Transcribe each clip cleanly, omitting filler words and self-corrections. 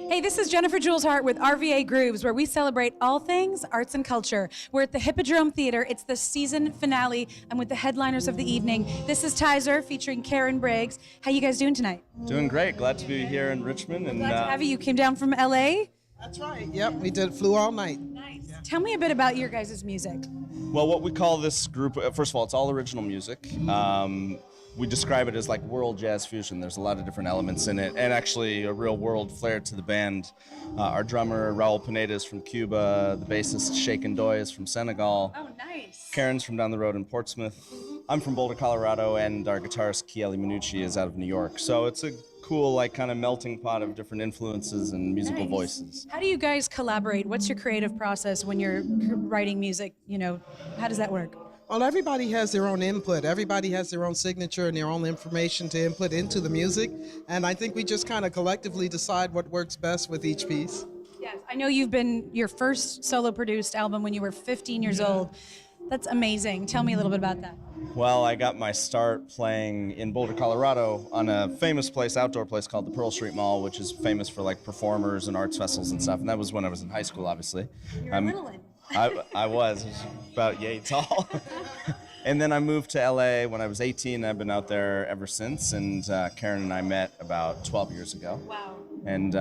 Hey, this is Jennifer Jules Hart with RVA Grooves, where we celebrate all things arts and culture. We're at the Hippodrome Theater. It's the season finale. I'm with the headliners of the evening. This is Tizer featuring Karen Briggs. How you guys doing tonight? Doing great. Glad to be here in Richmond. And Glad to have you. You came down from LA? That's right. Yep, we flew all night. Nice. Yeah. Tell me a bit about your guys' music. Well, what we call this group, first of all, it's all original music. We describe it as like world jazz fusion. There's a lot of different elements in it, and actually a real world flair to the band. Our drummer, Raul Pineda, is from Cuba. The bassist, Sheikh Ndoye, is from Senegal. Oh, nice. Karen's from down the road in Portsmouth. I'm from Boulder, Colorado, and our guitarist, Chieli Minucci, is out of New York. So it's a cool, like, kind of melting pot of different influences and musical voices. How do you guys collaborate? What's your creative process when you're writing music? You know, how does that work? Well, everybody has their own input. Everybody has their own signature and their own information to input into the music. And I think we just kind of collectively decide what works best with each piece. Yes, I know you've been your first solo produced album when you were 15 years old. That's amazing. Tell me a little bit about that. Well, I got my start playing in Boulder, Colorado on a famous place, outdoor place called the Pearl Street Mall, which is famous for like performers and arts festivals and stuff. And that was when I was in high school, obviously. You're a little in. I was about yay tall. And then I moved to LA when I was 18. I've been out there ever since. And Karen and I met about 12 years ago. Wow. And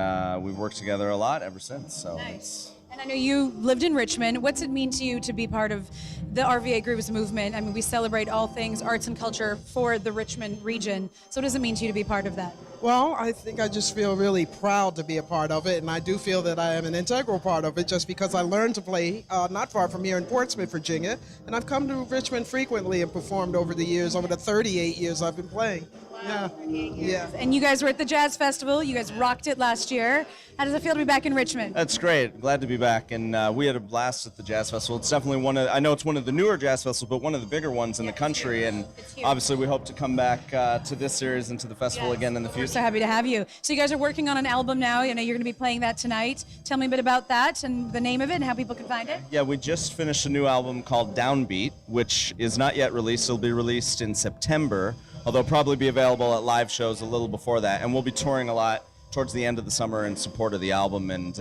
we've worked together a lot ever since. So nice. And I know you lived in Richmond. What's it mean to you to be part of the RVA Grooves movement? I mean, we celebrate all things arts and culture for the Richmond region. So what does it mean to you to be part of that? Well, I think I just feel really proud to be a part of it, and I do feel that I am an integral part of it just because I learned to play not far from here in Portsmouth, Virginia, and I've come to Richmond frequently and performed over the years, over the 38 years I've been playing. Wow, yeah. Yeah. And you guys were at the Jazz Festival. You guys rocked it last year. How does it feel to be back in Richmond? That's great. Glad to be back. And we had a blast at the Jazz Festival. It's definitely I know it's one of the newer Jazz Festivals, but one of the bigger ones in the country. And obviously we hope to come back to this series and to the festival again in the future. We're so happy to have you. So you guys are working on an album now. You know, you're going to be playing that tonight. Tell me a bit about that and the name of it and how people can find it. Yeah, we just finished a new album called Downbeat, which is not yet released. It'll be released in September, although probably be available at live shows a little before that. And we'll be touring a lot towards the end of the summer in support of the album, and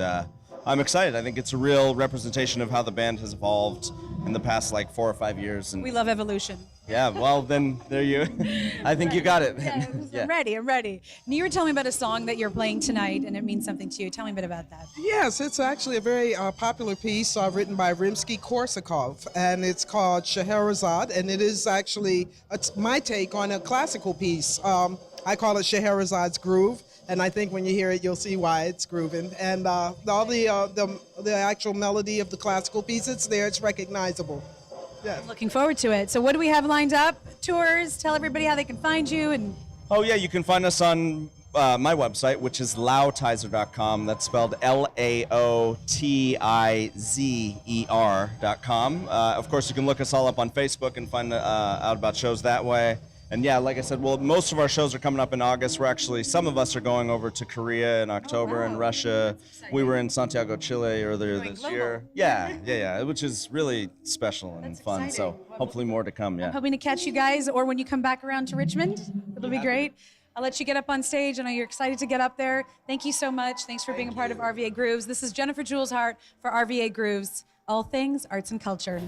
I'm excited. I think it's a real representation of how the band has evolved in the past like 4 or 5 years. And we love evolution. Yeah, well then there you. I think you got it. Yeah, yeah. I'm ready. And you were telling me about a song that you're playing tonight, and it means something to you. Tell me a bit about that. Yes, it's actually a very popular piece written by Rimsky-Korsakov, and it's called Scheherazade, and it is actually my take on a classical piece. I call it Scheherazade's Groove. And I think when you hear it, you'll see why it's grooving. And all the actual melody of the classical piece, it's there, it's recognizable. Yeah. Looking forward to it. So what do we have lined up? Tours? Tell everybody how they can find you. And oh yeah, you can find us on my website, which is laotizer.com. That's spelled LAOTIZER.com. Of course, you can look us all up on Facebook and find out about shows that way. And yeah, like I said, well, most of our shows are coming up in August. Some of us are going over to Korea in October and Russia. We were in Santiago, Chile earlier this year. Yeah, which is really special and fun. Exciting. So hopefully more to come, yeah. I'm hoping to catch you guys, or when you come back around to Richmond. It'll be great. I'll let you get up on stage. I know you're excited to get up there. Thank you so much. Thanks for being a part of RVA Grooves. This is Jennifer Jules Hart for RVA Grooves, all things arts and culture.